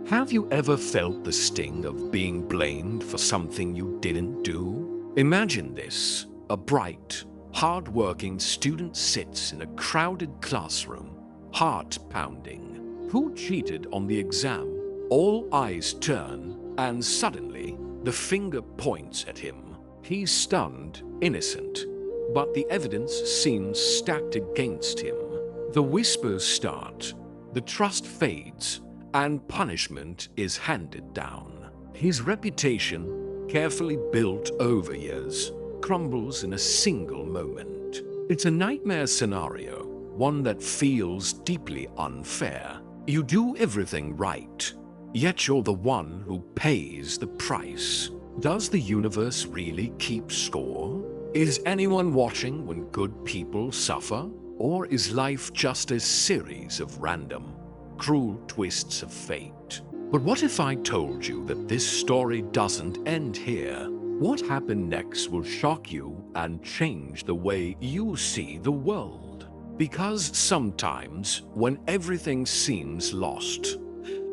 Have you ever felt the sting of being blamed for something you didn't do? Imagine this. A bright, hardworking student sits in a crowded classroom, heart pounding. Who cheated on the exam? All eyes turn, and suddenly, the finger points at him. He's stunned, innocent, but the evidence seems stacked against him. The whispers start, the trust fades, and punishment is handed down. His reputation, carefully built over years, crumbles in a single moment. It's a nightmare scenario, one that feels deeply unfair. You do everything right, yet you're the one who pays the price. Does the universe really keep score? Is anyone watching when good people suffer? Or is life just a series of random, cruel twists of fate? But what if I told you that this story doesn't end here? What happened next will shock you and change the way you see the world. Because sometimes, when everything seems lost,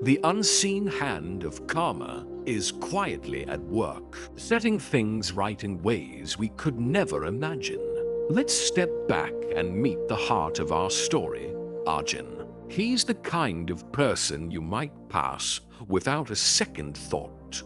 the unseen hand of karma is quietly at work, setting things right in ways we could never imagine. Let's step back and meet the heart of our story, Arjun. He's the kind of person you might pass without a second thought.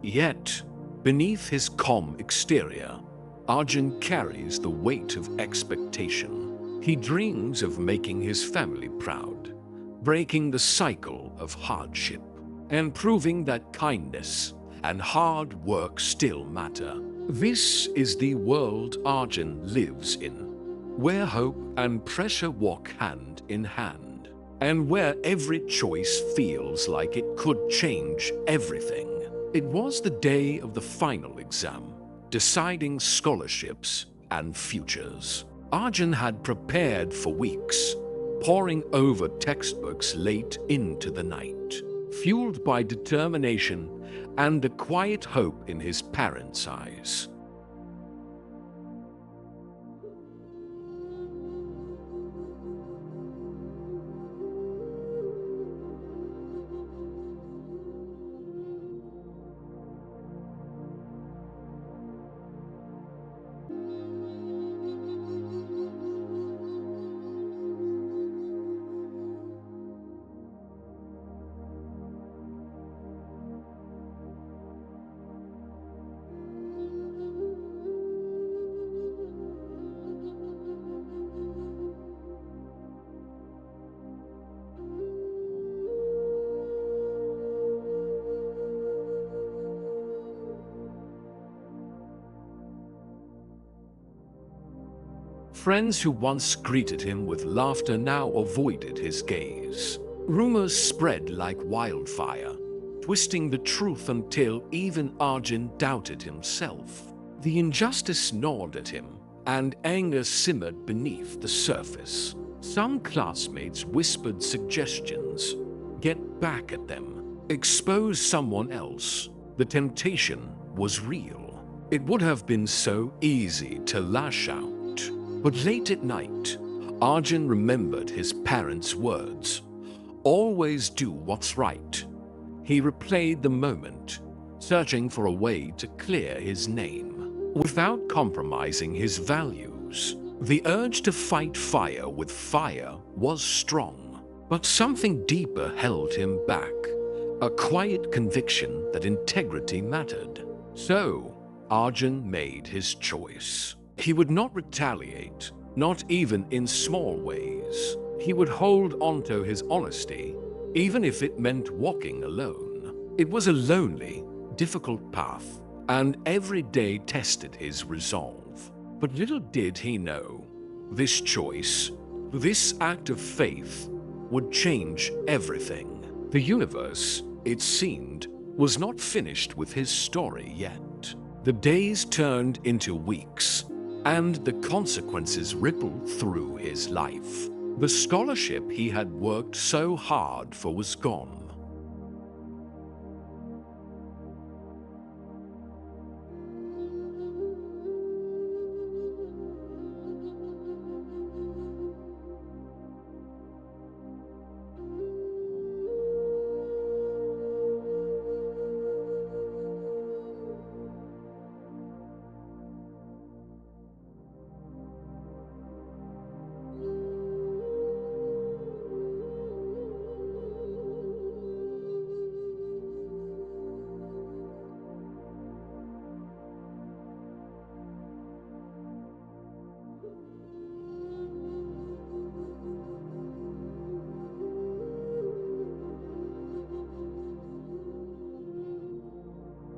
Yet, beneath his calm exterior, Arjun carries the weight of expectation. He dreams of making his family proud, breaking the cycle of hardship, and proving that kindness and hard work still matter. This is the world Arjun lives in, where hope and pressure walk hand in hand, and where every choice feels like it could change everything. It was the day of the final exam, deciding scholarships and futures. Arjun had prepared for weeks, poring over textbooks late into the night, fueled by determination and a quiet hope in his parents' eyes. Friends who once greeted him with laughter now avoided his gaze. Rumors spread like wildfire, twisting the truth until even Arjun doubted himself. The injustice gnawed at him, and anger simmered beneath the surface. Some classmates whispered suggestions. Get back at them. Expose someone else. The temptation was real. It would have been so easy to lash out. But late at night, Arjun remembered his parents' words. Always do what's right. He replayed the moment, searching for a way to clear his name, without compromising his values. The urge to fight fire with fire was strong, but something deeper held him back, a quiet conviction that integrity mattered. So, Arjun made his choice. He would not retaliate, not even in small ways. He would hold onto his honesty, even if it meant walking alone. It was a lonely, difficult path, and every day tested his resolve. But little did he know, this choice, this act of faith, would change everything. The universe, it seemed, was not finished with his story yet. The days turned into weeks, and the consequences rippled through his life. The scholarship he had worked so hard for was gone.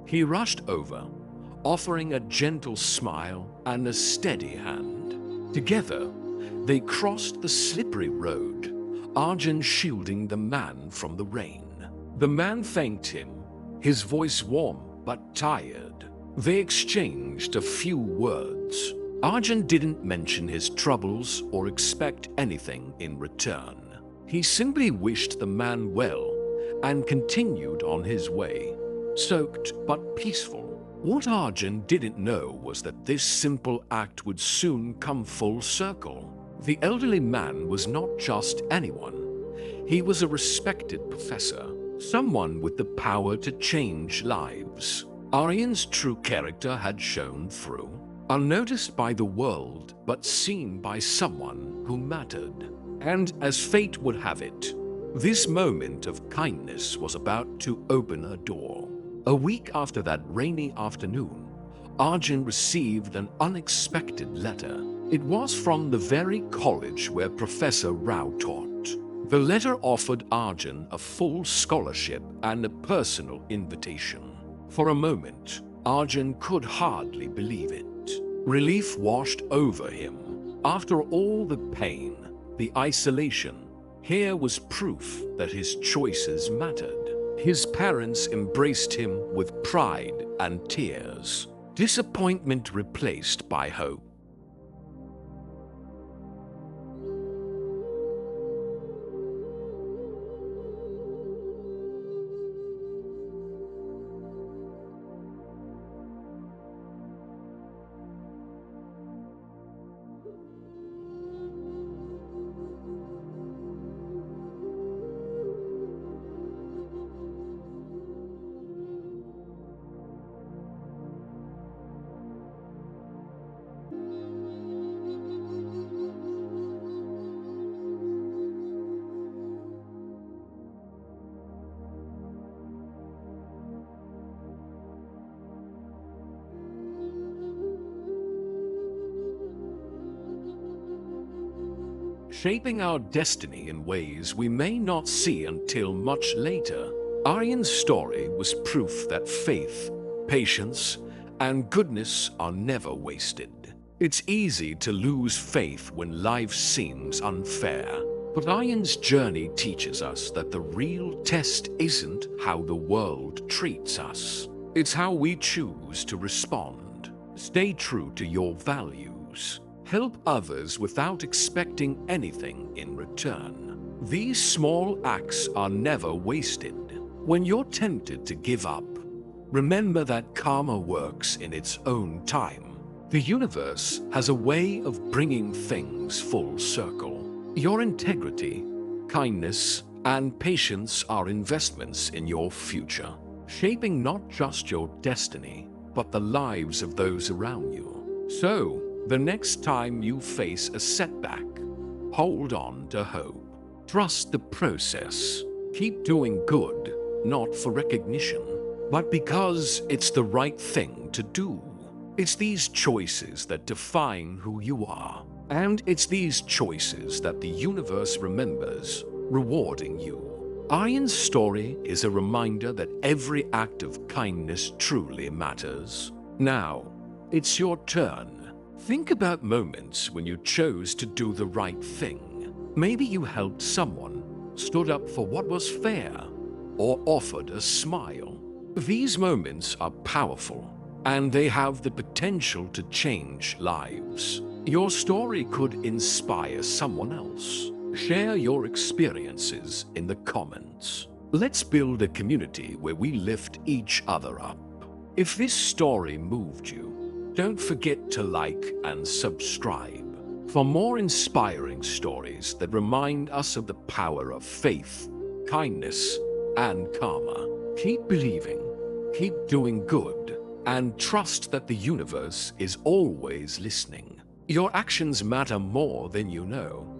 He rushed over, offering a gentle smile and a steady hand. Together, they crossed the slippery road, Arjun shielding the man from the rain. The man thanked him, his voice warm but tired. They exchanged a few words. Arjun didn't mention his troubles or expect anything in return. He simply wished the man well and continued on his way, soaked but peaceful. What Arjun didn't know was that this simple act would soon come full circle. The elderly man was not just anyone. He was a respected professor, someone with the power to change lives. Arjun's true character had shown through, unnoticed by the world but seen by someone who mattered. And as fate would have it, this moment of kindness was about to open a door. A week after that rainy afternoon, Arjun received an unexpected letter. It was from the very college where Professor Rao taught. The letter offered Arjun a full scholarship and a personal invitation. For a moment, Arjun could hardly believe it. Relief washed over him. After all the pain, the isolation, here was proof that his choices mattered. His parents embraced him with pride and tears, disappointment replaced by hope. Shaping our destiny in ways we may not see until much later. Arjun's story was proof that faith, patience, and goodness are never wasted. It's easy to lose faith when life seems unfair, but Arjun's journey teaches us that the real test isn't how the world treats us. It's how we choose to respond. Stay true to your values. Help others without expecting anything in return. These small acts are never wasted. When you're tempted to give up, remember that karma works in its own time. The universe has a way of bringing things full circle. Your integrity, kindness, and patience are investments in your future, shaping not just your destiny, but the lives of those around you. So, the next time you face a setback, hold on to hope. Trust the process. Keep doing good, not for recognition, but because it's the right thing to do. It's these choices that define who you are. And it's these choices that the universe remembers, rewarding you. Arjun's story is a reminder that every act of kindness truly matters. Now, it's your turn. Think about moments when you chose to do the right thing. Maybe you helped someone, stood up for what was fair, or offered a smile. These moments are powerful and they have the potential to change lives. Your story could inspire someone else. Share your experiences in the comments. Let's build a community where we lift each other up. If this story moved you, don't forget to like and subscribe for more inspiring stories that remind us of the power of faith, kindness, and karma. Keep believing, keep doing good, and trust that the universe is always listening. Your actions matter more than you know.